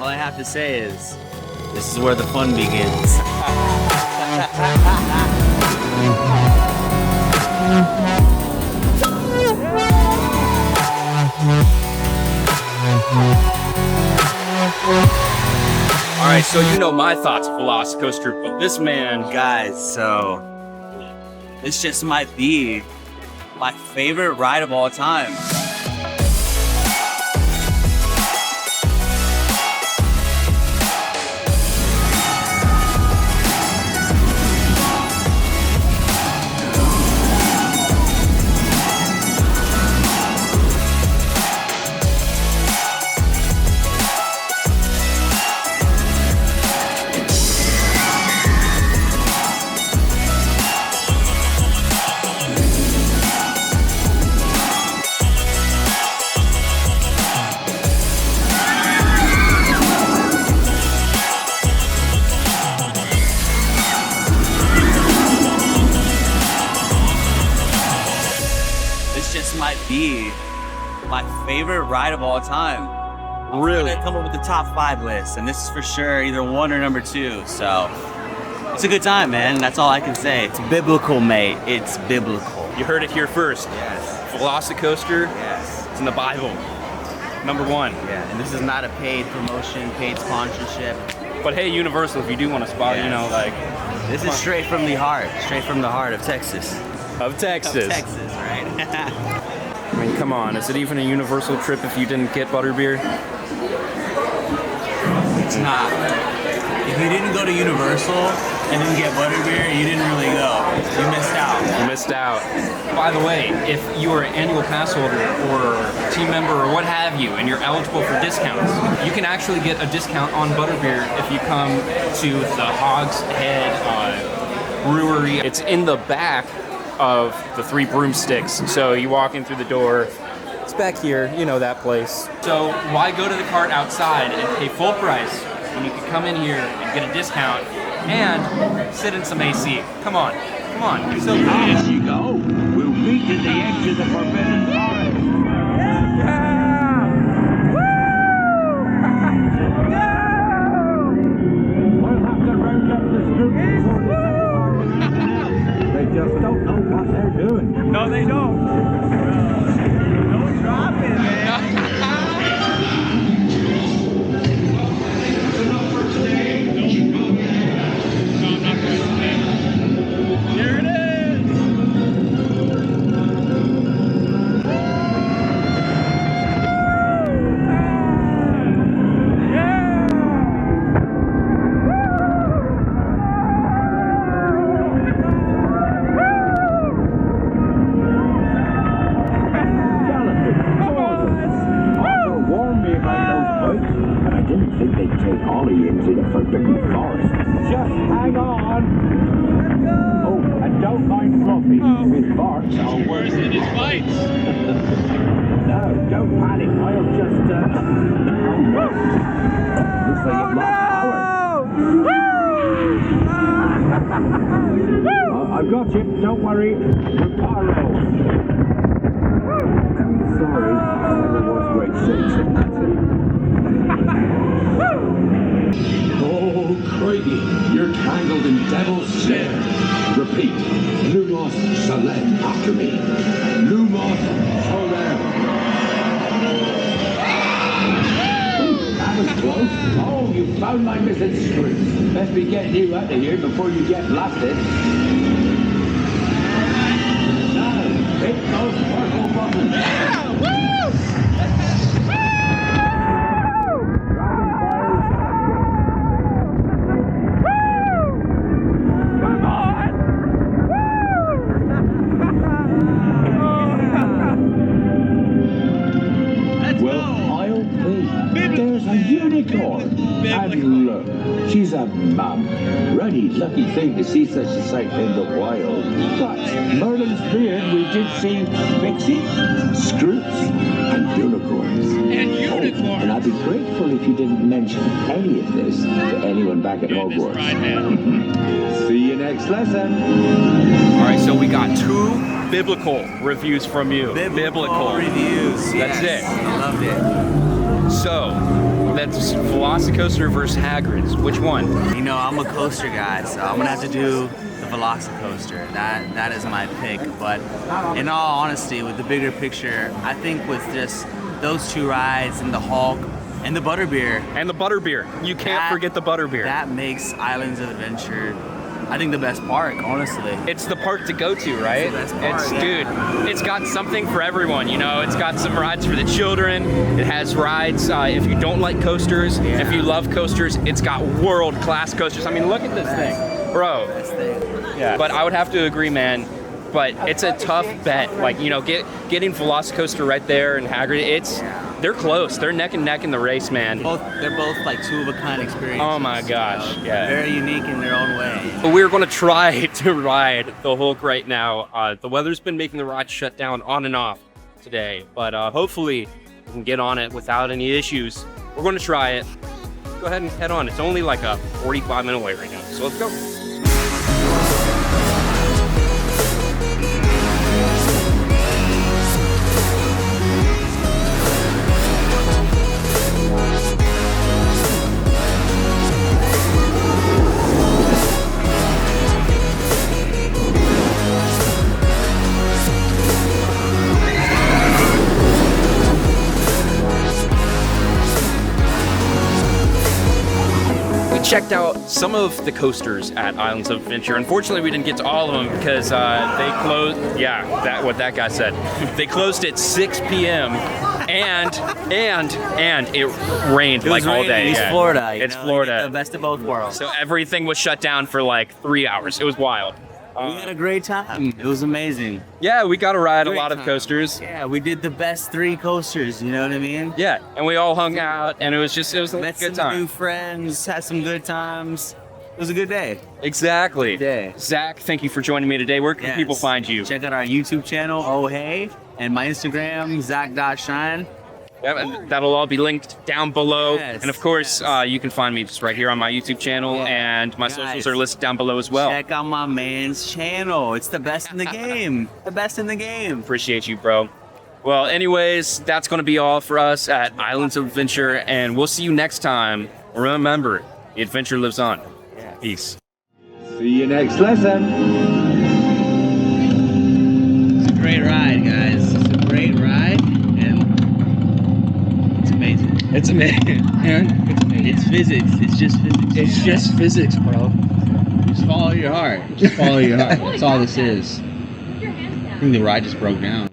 All I have to say is, this is where the fun begins. All right, so you know my thoughts of VelociCoaster, but this man, Guys, so this just might be my favorite ride of all time. This might be my favorite ride of all time. really, I'm gonna come up with the top 5 list, and this is for sure either 1 or number 2. So it's a good time, man. That's all I can say. It's biblical, mate. It's biblical. you heard it here first. Yes. VelociCoaster, Yes. it's in the Bible. Number 1. Yeah. And this is not a paid promotion, paid sponsorship. But hey, Universal, if you do want to spot, you know, like, This is straight from the heart of Texas. of Texas. Of Texas, right? I mean, come on, is it even a Universal trip if you didn't get butterbeer? It's not. If you didn't go to Universal and didn't get butterbeer, you didn't really go. You missed out. You missed out. By the way, if you are an annual pass holder or team member or what have you, and you're eligible for discounts, you can actually get a discount on butterbeer if you come to the Hog's Head Brewery. It's in the back of the Three Broomsticks. So you walk in through the door. It's back here, you know that place. So why go to the cart outside and pay full price when you can come in here and get a discount and sit in some AC? Come on, come on. You're so As you go, we'll meet at the edge of the forbidden forest. We'll have to round up the group before they just don't know what they're doing. No, they don't. Don't drop it, man. Here it is. Into the forbidden forest. Just hang on. Oh, and don't mind Fluffy. His barks are worse than his bites. No, don't panic. I'll just. Looks like you've lost power. I've got you. Don't worry. Reparo. Sorry, never was great shakes in that thing. Oh, Craigie, you're tangled in devil's snare. Repeat, Lumos Solem after me. Lumos Solem. That was close. Oh, you found my missing screw. Best be getting you out of here before you get blasted. Now, hit those purple buttons. Yeah, woo! There's a unicorn. And look, she's a mum. Really lucky thing to see such a sight in the wild. But Merlin's beard, we did see pixies, scroots, and unicorns. Oh, and I'd be grateful if you didn't mention any of this to anyone back at Hogwarts. See you next lesson. All right, so we got 2 biblical reviews from you. Biblical reviews. That's yes. it. I loved it. So, That's VelociCoaster versus Hagrid's. Which one? You know, I'm a coaster guy, so I'm gonna have to do the VelociCoaster. That is my pick. But in all honesty, with the bigger picture, I think with just those two rides and the Hulk and the Butterbeer. And the Butterbeer. You can't forget the Butterbeer. That makes Islands of Adventure, I think, the best park, honestly. It's the park to go to, right? It's the best park, Dude, it's got something for everyone, you know? It's got some rides for the children. It has rides if you don't like coasters. If you love coasters, it's got world-class coasters. I mean, look at this thing. Bro. Best thing. Yeah. But I would have to agree, man. But it's a tough bet. Like, you know, getting VelociCoaster right there and Hagrid, they're close. They're neck and neck in the race, man. They're both like two-of-a-kind experiences. Oh my gosh, yeah. Very unique in their own way. But we're going to try to ride the Hulk right now. The weather's been making the ride shut down on and off today, but hopefully we can get on it without any issues. We're going to try it. Go ahead and head on. It's only like a 45-minute wait right now, so let's go. Checked out some of the coasters at Islands of Adventure. Unfortunately, we didn't get to all of them because they closed. Yeah, what that guy said. They closed at 6 p.m. and it rained like all day. It's Florida. It's Florida. The best of both worlds. So everything was shut down for like 3 hours. It was wild. We had a great time. It was amazing. Yeah, we got to ride a lot of time. coasters. Yeah, we did the best 3 coasters, you know what I mean? Yeah, and we all hung out, and it was a Met good some time. new friends, had some good times. It was a good day. Exactly. Good day. Zach, thank you for joining me today. Where can people find you? Check out our YouTube channel, Oh Hey, and my Instagram, Zack.shine. Yeah, and that'll all be linked down below. Yes, and of course, you can find me just right here on my YouTube channel, and my socials are listed down below as well. Check out my man's channel. It's the best in the game. The best in the game. Appreciate you, bro. Well, anyways, that's going to be all for us at Islands of Adventure, and we'll see you next time. Remember, the adventure lives on. Yeah. Peace. See you next lesson. It's a great ride, guys. It's a great ride, and it's amazing. It's amazing. It's physics. It's just physics. It's just physics, bro. Just follow your heart. Just follow your heart. That's all this is. I think the ride just broke down.